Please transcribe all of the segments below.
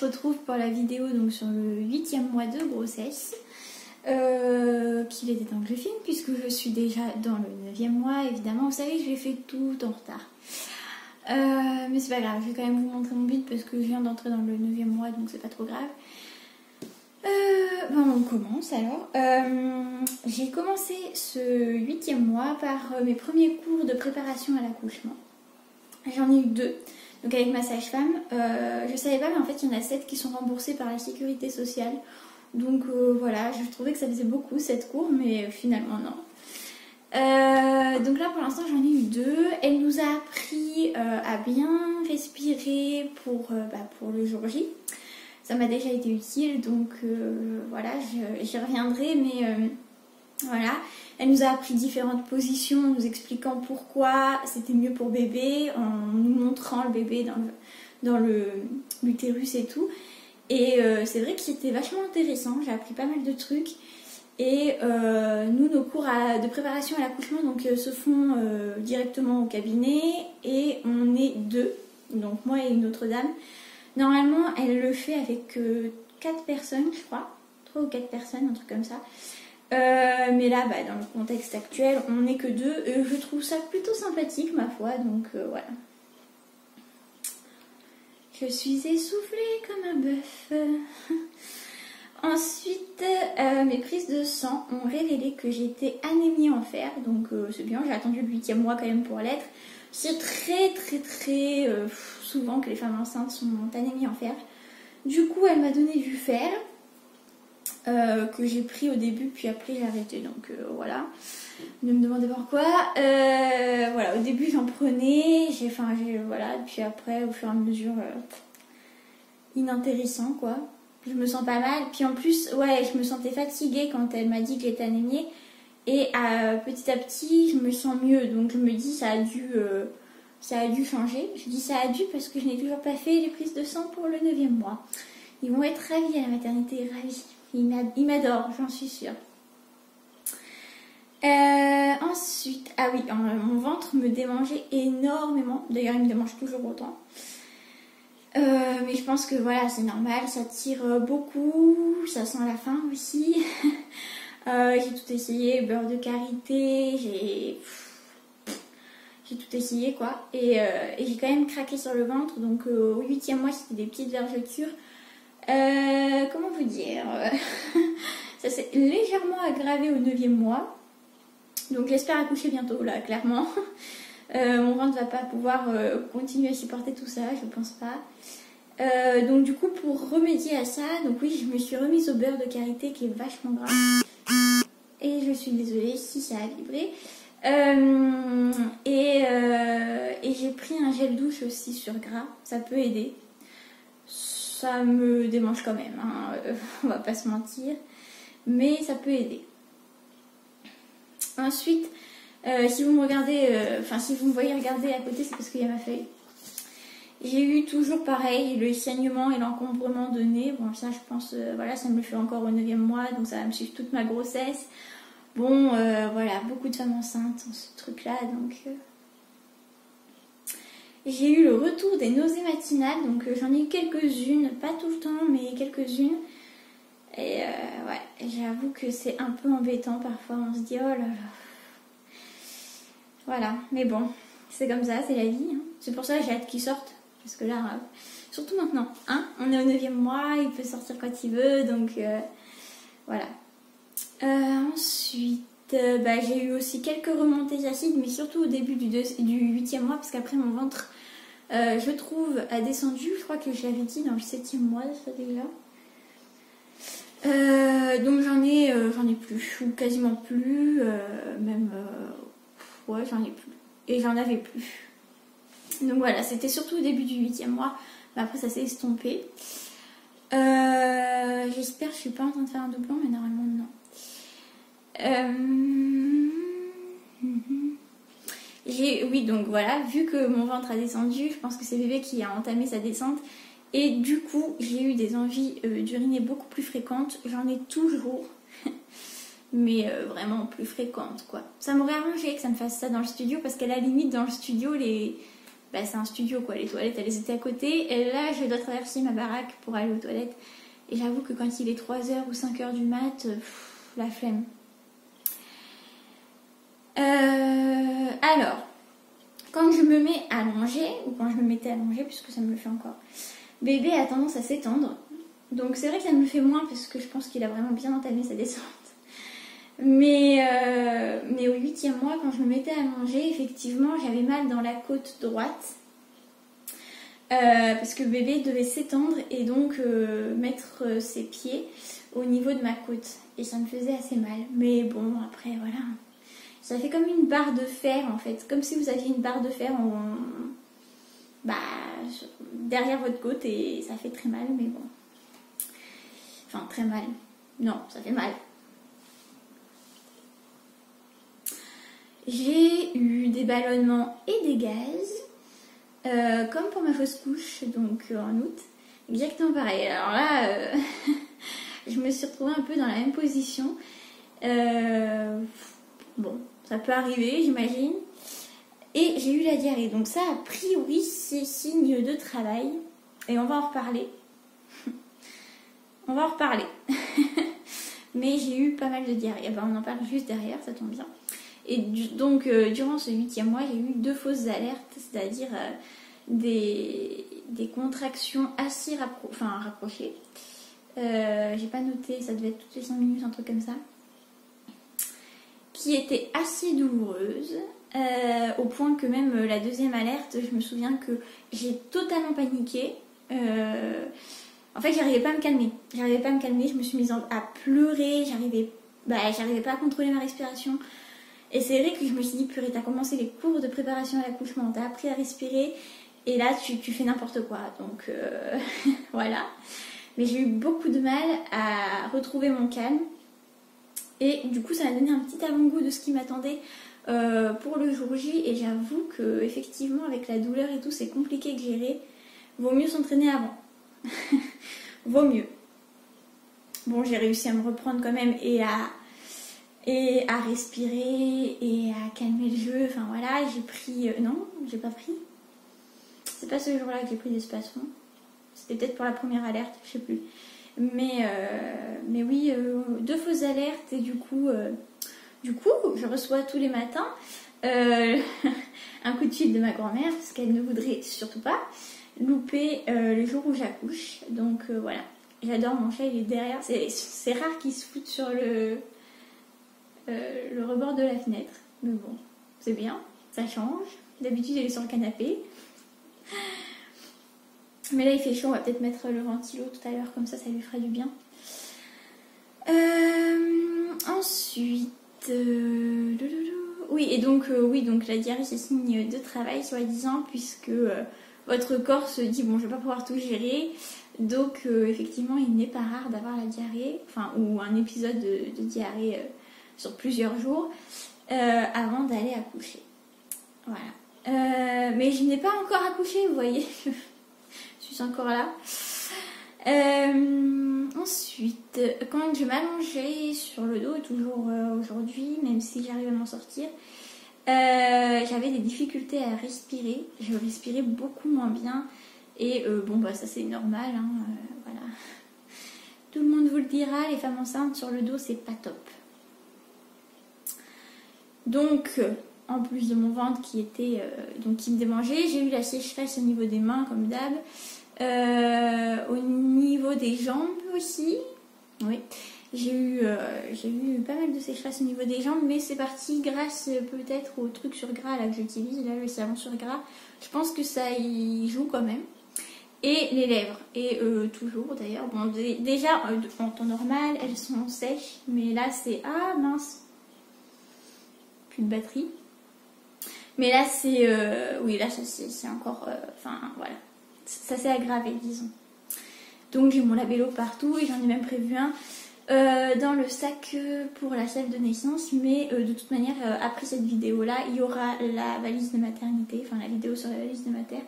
se retrouve pour la vidéo donc sur le 8e mois de grossesse. Qu'il était temps que je filme puisque je suis déjà dans le 9e mois. Évidemment, vous savez, je l'ai fait tout en retard. Mais c'est pas grave, je vais quand même vous montrer mon bide parce que je viens d'entrer dans le 9e mois, donc c'est pas trop grave. On commence alors. J'ai commencé ce 8e mois par mes premiers cours de préparation à l'accouchement. J'en ai eu 2, donc avec ma sage-femme. Je savais pas, mais en fait il y en a 7 qui sont remboursés par la sécurité sociale. Donc voilà, je trouvais que ça faisait beaucoup 7 cours, mais finalement non. Donc là pour l'instant j'en ai eu 2. Elle nous a appris à bien respirer pour le jour J. Ça m'a déjà été utile, donc voilà, j'y reviendrai, mais voilà. Elle nous a appris différentes positions, nous expliquant pourquoi c'était mieux pour bébé, en nous montrant le bébé dans l'utérus et tout. Et c'est vrai que c'était vachement intéressant, j'ai appris pas mal de trucs. Et nous, nos cours de préparation à l'accouchement donc, se font directement au cabinet et on est 2, donc moi et une autre dame. Normalement, elle le fait avec 4 personnes, je crois. 3 ou 4 personnes, un truc comme ça. Mais là, dans le contexte actuel, on n'est que 2. Je trouve ça plutôt sympathique, ma foi. Donc voilà. Je suis essoufflée comme un bœuf. Ensuite, mes prises de sang ont révélé que j'étais anémie en fer. Donc c'est bien, j'ai attendu le 8e mois quand même pour l'être. C'est très souvent que les femmes enceintes sont anémies en fer. Du coup, elle m'a donné du fer que j'ai pris au début, puis après j'ai arrêté. Donc voilà, ne me demandez pourquoi. Voilà, au début j'en prenais, voilà, puis après au fur et à mesure, inintéressant quoi. Je me sens pas mal. Puis en plus, ouais, je me sentais fatiguée quand elle m'a dit que j'étais anémiée. Et petit à petit, je me sens mieux. Donc je me dis, ça a dû changer. Je dis ça a dû parce que je n'ai toujours pas fait les prises de sang pour le 9e mois. Ils vont être ravis à la maternité, ravis. Ils m'adorent, j'en suis sûre. Ensuite, ah oui, mon ventre me démangeait énormément. D'ailleurs, il me démange toujours autant. Mais je pense que voilà, c'est normal, ça tire beaucoup, ça sent la faim aussi. J'ai tout essayé, beurre de karité, j'ai tout essayé quoi. Et j'ai quand même craqué sur le ventre, donc au 8e mois c'était des petites vergetures. Comment vous dire ça s'est légèrement aggravé au 9e mois. Donc j'espère accoucher bientôt là, clairement. Mon ventre va pas pouvoir continuer à supporter tout ça, je pense pas. Donc du coup pour remédier à ça, donc oui je me suis remise au beurre de karité qui est vachement gras. Et je suis désolée si ça a vibré. Et j'ai pris un gel douche aussi sur gras, ça peut aider. Ça me démange quand même, hein, on va pas se mentir. Mais ça peut aider. Ensuite, si vous me regardez, si vous me voyez regarder à côté, c'est parce qu'il y a ma feuille. J'ai eu toujours pareil, le saignement et l'encombrement de nez. Bon, ça, je pense, voilà, ça me le fait encore au 9e mois, donc ça va me suivre toute ma grossesse. Bon, voilà, beaucoup de femmes enceintes ont ce truc-là, donc... J'ai eu le retour des nausées matinales, donc j'en ai eu quelques-unes, pas tout le temps, mais quelques-unes. Et ouais, j'avoue que c'est un peu embêtant parfois, on se dit oh là là. Voilà, mais bon, c'est comme ça, c'est la vie. Hein. C'est pour ça que j'ai hâte qu'ils sortent, parce que là, surtout maintenant, hein, on est au 9e mois, il peut sortir quand il veut, donc voilà. Ensuite, j'ai eu aussi quelques remontées d'acides, mais surtout au début du 8e mois, parce qu'après mon ventre, je trouve, a descendu. Je crois que je l'avais dit dans le 7e mois, ça déjà. Donc j'en ai plus, ou quasiment plus, ouais, j'en ai plus. Et j'en avais plus. Donc voilà, c'était surtout au début du 8e mois, mais après ça s'est estompé. J'espère que je suis pas en train de faire un doublon, mais normalement non. Oui, donc voilà, vu que mon ventre a descendu, je pense que c'est bébé qui a entamé sa descente. Et du coup, j'ai eu des envies d'uriner beaucoup plus fréquentes. J'en ai toujours, mais vraiment plus fréquentes, quoi. Ça m'aurait arrangé que ça me fasse ça dans le studio, parce qu'à la limite, dans le studio, les bah, c'est un studio quoi, les toilettes elles étaient à côté, et là je dois traverser ma baraque pour aller aux toilettes. Et j'avoue que quand il est 3h ou 5h du mat, la flemme. Alors, quand je me mets à manger, ou quand je me mettais à manger, puisque ça me le fait encore, bébé a tendance à s'étendre. Donc c'est vrai que ça me le fait moins, parce que je pense qu'il a vraiment bien entamé sa descente. Mais au 8e mois, quand je me mettais à manger, effectivement, j'avais mal dans la côte droite. Parce que bébé devait s'étendre et donc mettre ses pieds au niveau de ma côte. Et ça me faisait assez mal. Mais bon, après, voilà. Ça fait comme une barre de fer, en fait. Comme si vous aviez une barre de fer derrière votre côte et ça fait très mal, mais bon. Enfin, très mal. Non, ça fait mal. J'ai eu des ballonnements et des gaz, comme pour ma fausse couche, donc en août. Exactement pareil. Alors là, je me suis retrouvée un peu dans la même position. Bon, ça peut arriver, j'imagine. Et j'ai eu la diarrhée. Donc ça, a priori, c'est signe de travail. Et on va en reparler. On va en reparler. Mais j'ai eu pas mal de diarrhée. Ben, on en parle juste derrière, ça tombe bien. Et donc, durant ce 8e mois, j'ai eu 2 fausses alertes, c'est-à-dire des contractions assez rapprochées. J'ai pas noté, ça devait être toutes les 5 minutes, un truc comme ça. Qui étaient assez douloureuses, au point que même la 2e alerte, je me souviens que j'ai totalement paniqué. En fait, j'arrivais pas à me calmer. Je me suis mise à pleurer, j'arrivais pas à contrôler ma respiration. Et c'est vrai que je me suis dit, purée, t'as commencé les cours de préparation à l'accouchement, t'as appris à respirer, et là tu fais n'importe quoi. Donc voilà. Mais j'ai eu beaucoup de mal à retrouver mon calme. Et du coup, ça m'a donné un petit avant-goût de ce qui m'attendait pour le jour J. Et j'avoue que effectivement, avec la douleur et tout, c'est compliqué de gérer. Vaut mieux s'entraîner avant. Vaut mieux. Bon, j'ai réussi à me reprendre quand même et à respirer et à calmer le jeu. Enfin voilà, j'ai pris... non, j'ai pas pris. C'est pas ce jour-là que j'ai pris des spasmes. C'était peut-être pour la première alerte, je sais plus. Mais oui, 2 fausses alertes et du coup, je reçois tous les matins un coup de fil de ma grand-mère parce qu'elle ne voudrait surtout pas louper le jour où j'accouche. Donc voilà, j'adore mon chat, il est derrière. C'est rare qu'il se foute sur le rebord de la fenêtre. Mais bon, c'est bien, ça change. D'habitude, elle est sur le canapé. Mais là, il fait chaud, on va peut-être mettre le ventilo tout à l'heure, comme ça lui fera du bien. Ensuite... Oui, donc la diarrhée, c'est signe de travail, soi-disant, puisque votre corps se dit, bon, je vais pas pouvoir tout gérer. Donc, effectivement, il n'est pas rare d'avoir la diarrhée, ou un épisode de diarrhée sur plusieurs jours, avant d'aller accoucher. Voilà. Mais je n'ai pas encore accouché, vous voyez. Je suis encore là. Ensuite, quand je m'allongeais sur le dos, toujours aujourd'hui, même si j'arrive à m'en sortir, j'avais des difficultés à respirer. Je respirais beaucoup moins bien. Et ça c'est normal. Hein, voilà. Tout le monde vous le dira, les femmes enceintes sur le dos, c'est pas top. Donc... en plus de mon ventre qui me démangeait, j'ai eu la sécheresse au niveau des mains comme d'hab, au niveau des jambes aussi. Oui, j'ai eu pas mal de sécheresse au niveau des jambes, mais c'est parti grâce peut-être au truc sur gras là que j'utilise, là le savon sur gras. Je pense que ça y joue quand même. Et les lèvres, et toujours d'ailleurs. Bon, déjà en temps normal elles sont sèches, mais là c'est ah mince, plus de batterie. Mais là, c'est encore... voilà. Ça s'est aggravé, disons. Donc, j'ai mon labello partout et j'en ai même prévu un dans le sac pour la salle de naissance. Mais de toute manière, après cette vidéo-là, il y aura la valise de maternité. Enfin, la vidéo sur la valise de mater.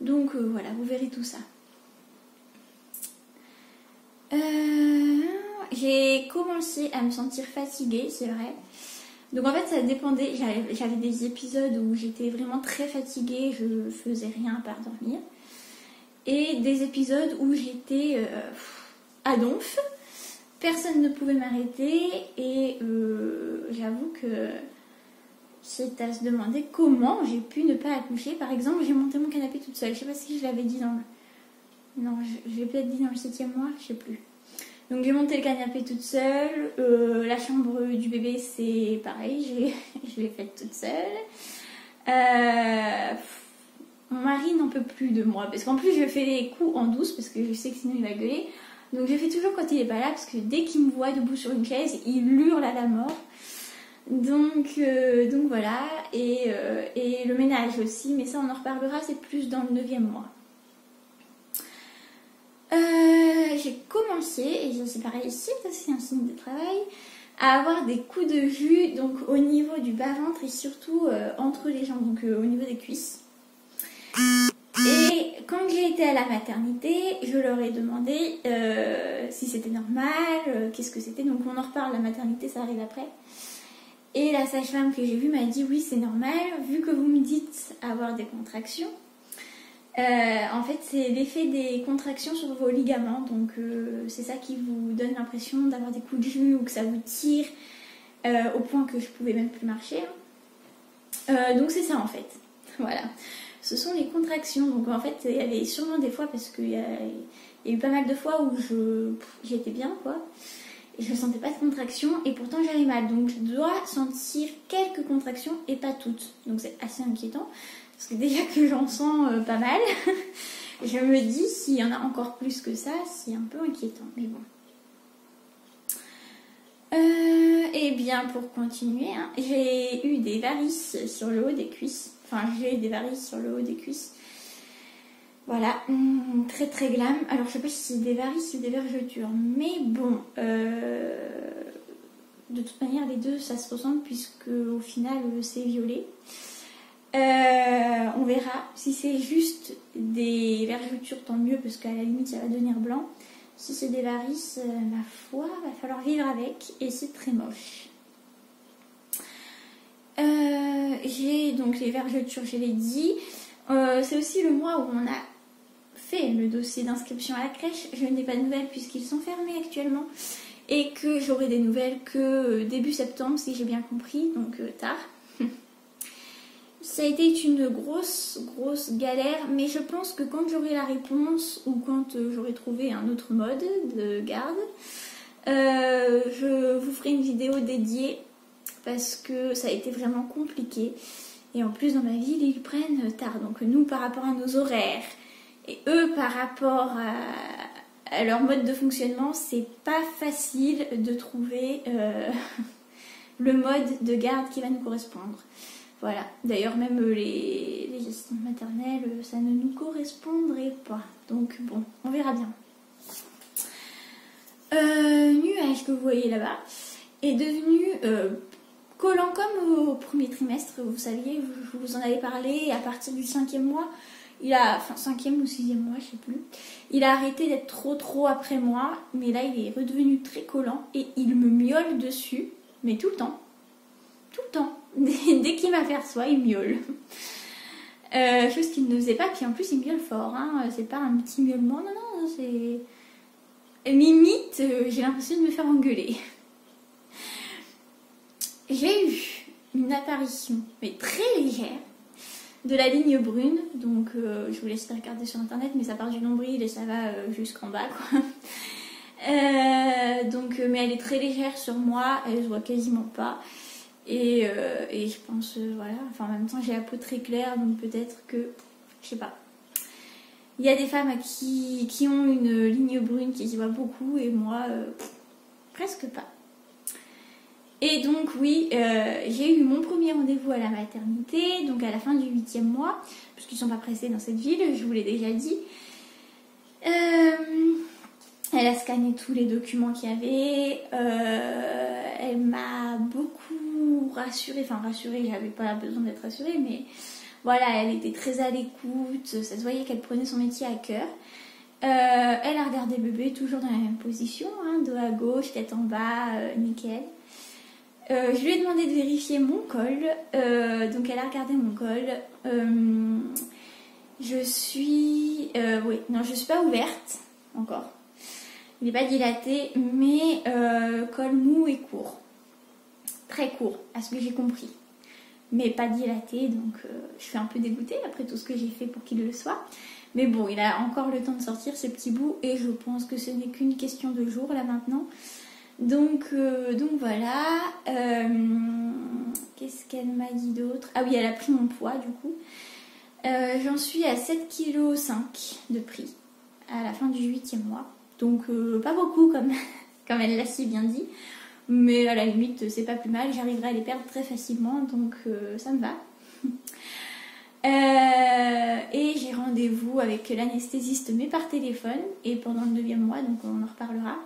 Donc, voilà, vous verrez tout ça. J'ai commencé à me sentir fatiguée, c'est vrai. Donc en fait ça dépendait, j'avais des épisodes où j'étais vraiment très fatiguée, je faisais rien à part dormir. Et des épisodes où j'étais à donf, personne ne pouvait m'arrêter et j'avoue que c'est à se demander comment j'ai pu ne pas accoucher. Par exemple, j'ai monté mon canapé toute seule, je sais pas si je l'avais dit dans le... Non, je l'ai peut-être dit dans le 7e mois, je sais plus. Donc j'ai monté le canapé toute seule, la chambre du bébé c'est pareil, je l'ai faite toute seule. Mon mari n'en peut plus de moi, parce qu'en plus je fais les coups en douce, parce que je sais que sinon il va gueuler. Donc je fais toujours quand il est pas là, parce que dès qu'il me voit debout sur une chaise, il hurle à la mort. Donc voilà, et le ménage aussi, mais ça on en reparlera, c'est plus dans le 9e mois. J'ai commencé, et c'est pareil ici, c'est un signe de travail, à avoir des coups de jus, donc au niveau du bas-ventre et surtout entre les jambes, donc au niveau des cuisses. Et quand j'ai été à la maternité, je leur ai demandé si c'était normal, qu'est-ce que c'était. Donc on en reparle, la maternité ça arrive après. Et la sage-femme que j'ai vue m'a dit oui c'est normal, vu que vous me dites avoir des contractions. En fait c'est l'effet des contractions sur vos ligaments, donc c'est ça qui vous donne l'impression d'avoir des coups de jus ou que ça vous tire au point que je pouvais même plus marcher. Donc c'est ça en fait, voilà. Ce sont les contractions, donc en fait il y avait sûrement des fois, parce qu'il y a eu pas mal de fois où j'étais bien quoi, et je ne sentais pas de contractions et pourtant j'avais mal, donc je dois sentir quelques contractions et pas toutes, donc c'est assez inquiétant. Parce que déjà que j'en sens pas mal, je me dis s'il y en a encore plus que ça, c'est un peu inquiétant. Mais bon. Et bien pour continuer, hein, j'ai eu des varices sur le haut des cuisses. Enfin, j'ai eu des varices sur le haut des cuisses. Voilà, très très glam. Alors je sais pas si c'est des varices ou des vergetures. Mais bon, de toute manière les deux ça se ressemble puisque au final c'est violet. On verra. Si c'est juste des vergetures, tant mieux, parce qu'à la limite ça va devenir blanc. Si c'est des varices, ma foi, va falloir vivre avec, et c'est très moche. J'ai donc les vergetures, je l'ai dit. C'est aussi le mois où on a fait le dossier d'inscription à la crèche. Je n'ai pas de nouvelles puisqu'ils sont fermés actuellement. Et que j'aurai des nouvelles que début septembre, si j'ai bien compris, donc tard. Ça a été une grosse galère, mais je pense que quand j'aurai la réponse ou quand j'aurai trouvé un autre mode de garde, je vous ferai une vidéo dédiée parce que ça a été vraiment compliqué. Et en plus dans ma ville ils prennent tard, donc nous par rapport à nos horaires et eux par rapport à leur mode de fonctionnement, c'est pas facile de trouver le mode de garde qui va nous correspondre. Voilà, d'ailleurs même les assistantes maternelles, ça ne nous correspondrait pas. Donc bon, on verra bien. Nuage que vous voyez là-bas est devenu collant comme au premier trimestre. Vous saviez, je vous en avais parlé, à partir du 5e mois, enfin 5e ou 6e mois, je sais plus. Il a arrêté d'être trop après moi, mais là il est redevenu très collant et il me miaule dessus, mais tout le temps. Tout le temps. Dès qu'il m'aperçoit, il miaule. Chose qu'il ne faisait pas, puis en plus il miaule fort. Hein. C'est pas un petit miaulement, non, c'est... Limite, j'ai l'impression de me faire engueuler. J'ai eu une apparition, mais très légère, de la ligne brune. Donc je vous laisse regarder sur internet, mais ça part du nombril et ça va jusqu'en bas, quoi. Mais elle est très légère sur moi, elle se voit quasiment pas. Et je pense, voilà, enfin en même temps j'ai la peau très claire, donc peut-être que, je sais pas. Il y a des femmes qui ont une ligne brune qui se voit beaucoup et moi, presque pas. Et donc oui, j'ai eu mon premier rendez-vous à la maternité, donc à la fin du 8e mois, parce qu'ils ne sont pas pressés dans cette ville, je vous l'ai déjà dit. Elle a scanné tous les documents qu'il y avait, elle m'a beaucoup rassurée, j'avais pas besoin d'être rassurée, mais voilà, elle était très à l'écoute, ça se voyait qu'elle prenait son métier à cœur. Elle a regardé le bébé toujours dans la même position, hein, dos à gauche, tête en bas, nickel. Je lui ai demandé de vérifier mon col, donc elle a regardé mon col. Je suis... oui, non, je suis pas ouverte encore. Il n'est pas dilaté, mais col mou et court. Très court, à ce que j'ai compris. Mais pas dilaté, donc je suis un peu dégoûtée après tout ce que j'ai fait pour qu'il le soit. Mais bon, il a encore le temps de sortir ces petits bouts et je pense que ce n'est qu'une question de jours là maintenant. Donc voilà. Qu'est-ce qu'elle m'a dit d'autre? Ah oui, elle a pris mon poids du coup. J'en suis à 7,5 kg de prix à la fin du 8e mois. Donc pas beaucoup comme elle l'a si bien dit. Mais à la limite, c'est pas plus mal. J'arriverai à les perdre très facilement. Donc ça me va. Et j'ai rendez-vous avec l'anesthésiste mais par téléphone. Et pendant le 9e mois, donc on en reparlera.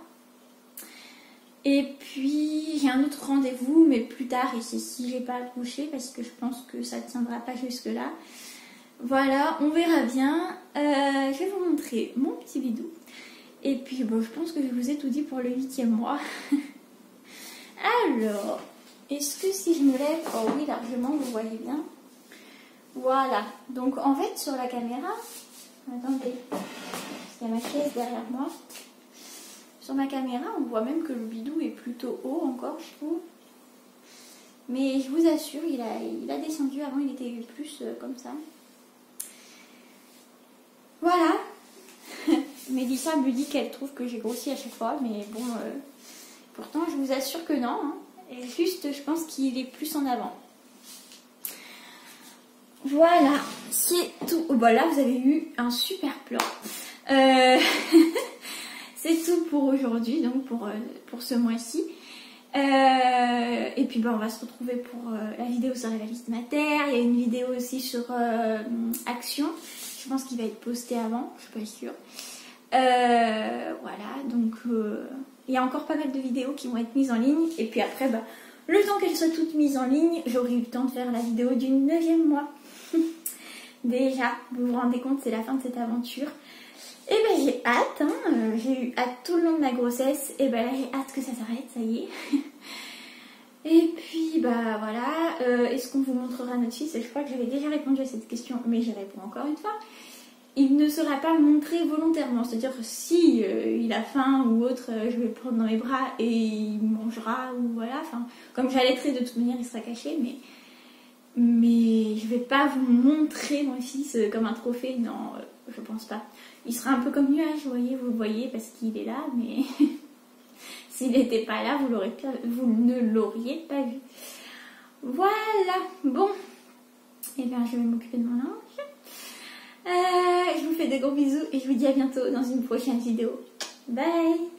Et puis j'ai un autre rendez-vous, mais plus tard, et c'est si j'ai pas accouché, parce que je pense que ça ne tiendra pas jusque là. Voilà, on verra bien. Je vais vous montrer mon petit bidou. Et puis bon, je pense que je vous ai tout dit pour le 8e mois. Alors, est-ce que si je me lève, oh oui, largement, vous voyez bien. Voilà, donc en fait sur la caméra, attendez, il y a ma chaise derrière moi. Sur ma caméra, on voit même que le bidou est plutôt haut encore, je trouve. Mais je vous assure, il a descendu. Avant, il était plus comme ça. Voilà. Mélissa me dit qu'elle trouve que j'ai grossi à chaque fois. Mais bon, pourtant, je vous assure que non. Hein. Et juste, je pense qu'il est plus en avant. Voilà, c'est tout. Oh, bah là, vous avez eu un super plan. C'est tout pour aujourd'hui, donc pour ce mois-ci. Et puis on va se retrouver pour la vidéo sur la valise mater. Il y a une vidéo aussi sur Action. Je pense qu'il va être posté avant, je suis pas sûre. Voilà, donc il y a encore pas mal de vidéos qui vont être mises en ligne. Et puis après, le temps qu'elles soient toutes mises en ligne, j'aurai eu le temps de faire la vidéo du 9e mois. Déjà, vous vous rendez compte, c'est la fin de cette aventure. Et ben j'ai hâte, hein. J'ai eu hâte tout le long de ma grossesse, et ben là j'ai hâte que ça s'arrête, ça y est. Et puis voilà, est-ce qu'on vous montrera notre fils? Je crois que j'avais déjà répondu à cette question, mais j'y réponds encore une fois. Il ne sera pas montré volontairement, c'est-à-dire que si il a faim ou autre, je vais le prendre dans mes bras et il mangera, ou voilà, enfin, comme j'allaiterai de toute manière, il sera caché, mais je vais pas vous montrer mon fils comme un trophée, non, je pense pas. Il sera un peu comme nuage, vous le voyez parce qu'il est là, mais s'il n'était pas là, vous ne l'auriez pas vu. Voilà, bon, et bien je vais m'occuper de mon linge. Je vous fais des gros bisous et je vous dis à bientôt dans une prochaine vidéo. Bye!